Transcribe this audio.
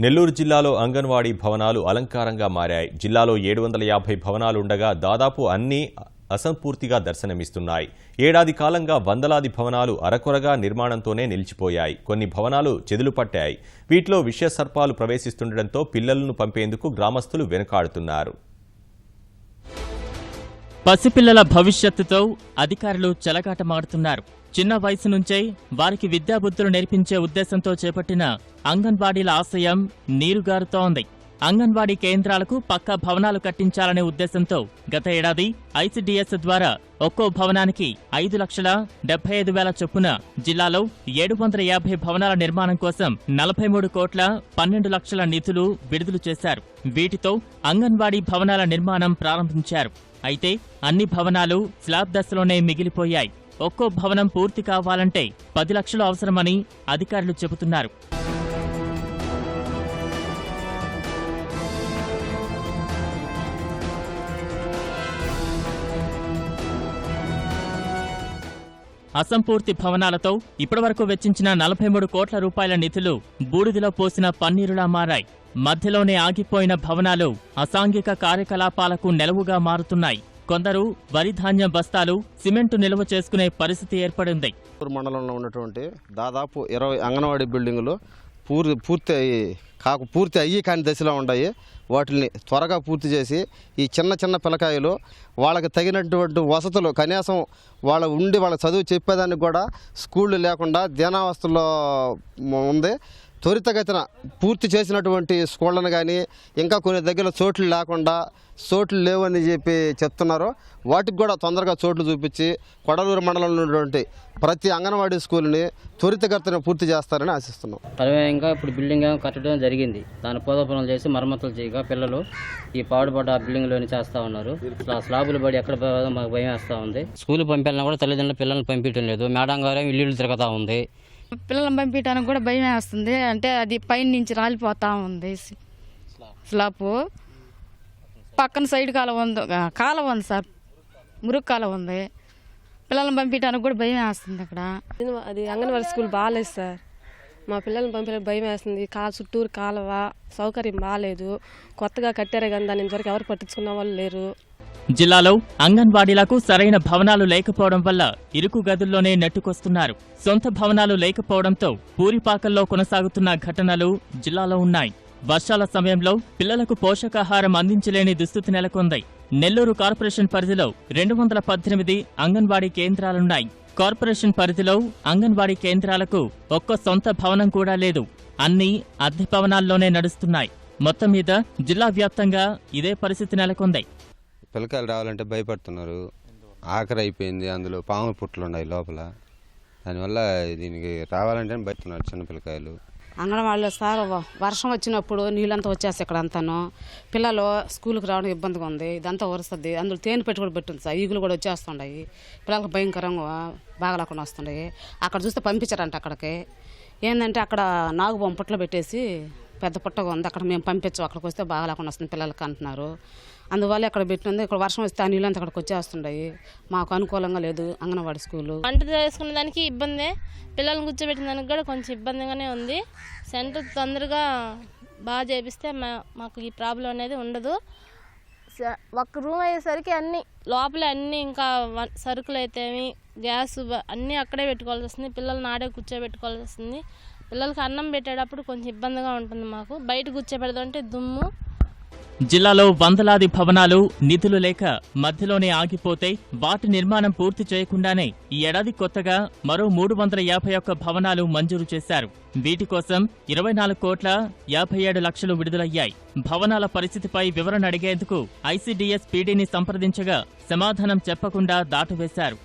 నెల్లూరు జిల్లాలో అంగన్వాడీ భవనాలు అలంకారంగా మారాయి. జిల్లాలో 750 భవనాలు ఉండగా దాదాపు అన్నీ అసంపూర్తిగా దర్శనమిస్తున్నాయి. ఏడాది కాలంగా వందలాది భవనాలు అరకొరగా నిర్మాణంతోనే నిలిచిపోయాయి. కొన్ని భవనాలు చెదులు పట్టాయి. వీటిలో విష సర్పాలు ప్రవేశిస్తుండటంతో పిల్లలను పంపేందుకు గ్రామస్తులు వెనుకాడుతున్నారు. పసిపిల్లల భవిష్యత్తుతో అధికారులు చెలగాటమాడుతున్నారు. చిన్న వయసు నుంచే వారికి విద్యాబుద్ధులు నేర్పించే ఉద్దేశంతో చేపట్టిన అంగన్వాడీల ఆశయం నీరుగారుతోంది. అంగన్వాడీ కేంద్రాలకు పక్కా భవనాలు కట్టించాలనే ఉద్దేశంతో గత ఏడాది ఐసీడీఎస్ ద్వారా ఒక్కో భవనానికి 5,75,000 చొప్పున జిల్లాలో 750 భవనాల నిర్మాణం కోసం 43 కోట్ల 12 లక్షల నిధులు విడుదల చేశారు. వీటితో అంగన్వాడీ భవనాల నిర్మాణం ప్రారంభించారు. అయితే అన్ని భవనాలు స్లాబ్ దశలోనే మిగిలిపోయాయి. ఒక్కో భవనం పూర్తి కావాలంటే 10 లక్షలు అవసరమని అధికారులు చెబుతున్నారు. అసంపూర్తి భవనాలతో ఇప్పటివరకు వెచ్చించిన 43 కోట్ల రూపాయల నిధులు బూడిదలో పోసిన పన్నీరులా మారాయి. మధ్యలోనే ఆగిపోయిన భవనాలు అసాంఘిక కార్యకలాపాలకు నెలవుగా మారుతున్నాయి. కొందరు వరి ధాన్యం బస్తాలు, సిమెంటు నిల్వ చేసుకునే పరిస్థితి ఏర్పడింది. మండలంలో ఉన్నటువంటి దాదాపు 20 అంగన్వాడీ బిల్డింగులు పూర్తి అయ్యి కాని దశలో ఉన్నాయి. వాటిని త్వరగా పూర్తి చేసి ఈ చిన్న పిల్లకాయలు వాళ్ళకి తగినటువంటి వసతులు కనీసం వాళ్ళ చదువు చెప్పేదానికి కూడా స్కూళ్ళు లేకుండా దీనావస్థలో ఉంది. త్వరితగతిన పూర్తి చేసినటువంటి స్కూళ్ళను కానీ ఇంకా కొన్ని దగ్గర చోట్లు లేవని చెప్పి చెప్తున్నారు. వాటికి కూడా తొందరగా చోట్లు చూపించి కొడలూరు మండలంలో ఉన్నటువంటి ప్రతి అంగన్వాడీ స్కూల్ని త్వరితగతిన పూర్తి చేస్తారని ఆశిస్తున్నాం. ఇంకా ఇప్పుడు బిల్డింగ్ కట్టడం జరిగింది. దాని పనులు చేసి మరమ్మతులు చేయగా పిల్లలు ఈ పాడుపడ్డ బిల్డింగ్లోని చేస్తూ ఉన్నారు. స్లాబులు పడి ఎక్కడ మాకు భయం వేస్తూ ఉంది. స్కూల్ పంపాలన్నా కూడా తల్లిదండ్రులు పిల్లల్ని పంపించడం లేదు. మేడం గారు ఇల్లు తిరుగుతూ ఉంది. పిల్లలను పంపించడానికి కూడా భయం వేస్తుంది. అంటే అది పైన నుంచి రాలిపోతా ఉంది స్లాబ్. పక్కన సైడ్ కాలువ ఉంది సార్, మురుగు కాలువ ఉంది. పిల్లలను పంపించడానికి కూడా భయం వేస్తుంది. అక్కడ అది అంగన్వాడీ స్కూల్ బాగాలేదు సార్. మా పిల్లల్ని పంపించడానికి భయం వేస్తుంది. చుట్టూరు కాలువ సౌకర్యం బాగాలేదు. కొత్తగా కట్టారే కానీ దాని ఇంతవరకు ఎవరు పట్టించుకున్న వాళ్ళు లేరు. జిల్లాలో అంగన్వాడీలకు సరైన భవనాలు లేకపోవడం వల్ల ఇరుకు గదుల్లోనే నెట్టుకొస్తున్నారు. సొంత భవనాలు లేకపోవడంతో పూరిపాకల్లో కొనసాగుతున్న ఘటనలు జిల్లాలో ఉన్నాయి. వర్షాల సమయంలో పిల్లలకు పోషకాహారం అందించలేని దుస్థితి నెలకొంది. నెల్లూరు కార్పొరేషన్ పరిధిలో 218 అంగన్వాడీ కేంద్రాలున్నాయి. కార్పొరేషన్ పరిధిలో అంగన్వాడీ కేంద్రాలకు ఒక్క సొంత భవనం కూడా లేదు. అన్నీ అద్దె భవనాల్లోనే నడుస్తున్నాయి. మొత్తం మీద జిల్లా వ్యాప్తంగా ఇదే పరిస్థితి నెలకొంది. పిల్లకాయలు రావాలంటే భయపడుతున్నారు. ఆఖరి అయిపోయింది. అందులో పాముల పుట్లు ఉన్నాయి లోపల. దానివల్ల దీనికి రావాలంటే భయపడుతున్నారు చిన్న పిల్లకాయలు. అంగన్వాడీలో సార్ వర్షం వచ్చినప్పుడు నీళ్ళంతా వచ్చేస్తాయి. ఇక్కడ అంతాను పిల్లలు స్కూల్కి రావడం ఇబ్బందిగా ఉంది. ఇదంతా వరుస్తుంది. అందులో తేనె పెట్టి కూడా పెట్టింది సార్. ఈగులు కూడా వచ్చేస్తున్నాయి. పిల్లలకు భయంకరంగా బాగలేకుండా వస్తున్నాయి. అక్కడ చూస్తే పంపించారంట. అక్కడికి ఏంటంటే అక్కడ నాగుబొమ్మ పుట్టలు పెట్టేసి పెద్ద పుట్టగా ఉంది. అక్కడ మేము పంపించాం. అక్కడికి వస్తే బాగలేకుండా వస్తుంది పిల్లలకి అంటున్నారు. అందువల్ల అక్కడ పెట్టింది. ఇక్కడ వర్షం వస్తే ఆ నీళ్ళంతా అక్కడికి వచ్చేస్తున్నాయి. మాకు అనుకూలంగా లేదు అంగన్వాడీ స్కూలు. వంట చేసుకునే దానికి ఇబ్బందే, పిల్లల్ని కూర్చోబెట్టిన దానికి కూడా కొంచెం ఇబ్బందిగానే ఉంది. సెంటర్ తొందరగా బాగా చేపిస్తే మాకు ఈ ప్రాబ్లం అనేది ఉండదు. ఒక్క రూమ్ అయ్యేసరికి అన్నీ లోపలే అన్నీ ఇంకా సరుకులు అయితేమి గ్యాస్ అన్నీ అక్కడే పెట్టుకోవాల్సి వస్తుంది. పిల్లల్ని ఆడే కూర్చోబెట్టుకోవాల్సి వస్తుంది. పిల్లలకి అన్నం పెట్టేటప్పుడు కొంచెం ఇబ్బందిగా ఉంటుంది. మాకు బయట కూర్చోబెడదంటే దుమ్ము. జిల్లాలో వందలాది భవనాలు నిధులు లేక మధ్యలోనే ఆగిపోతే వాటి నిర్మాణం పూర్తి చేయకుండానే ఈ ఏడాది కొత్తగా మరో 351 భవనాలు మంజూరు చేశారు. వీటి కోసం 24 కోట్ల 57 లక్షలు విడుదలయ్యాయి. భవనాల పరిస్థితిపై వివరణ అడిగేందుకు ఐసీడీఎస్ పీడీని సంప్రదించగా సమాధానం చెప్పకుండా దాటవేశారు.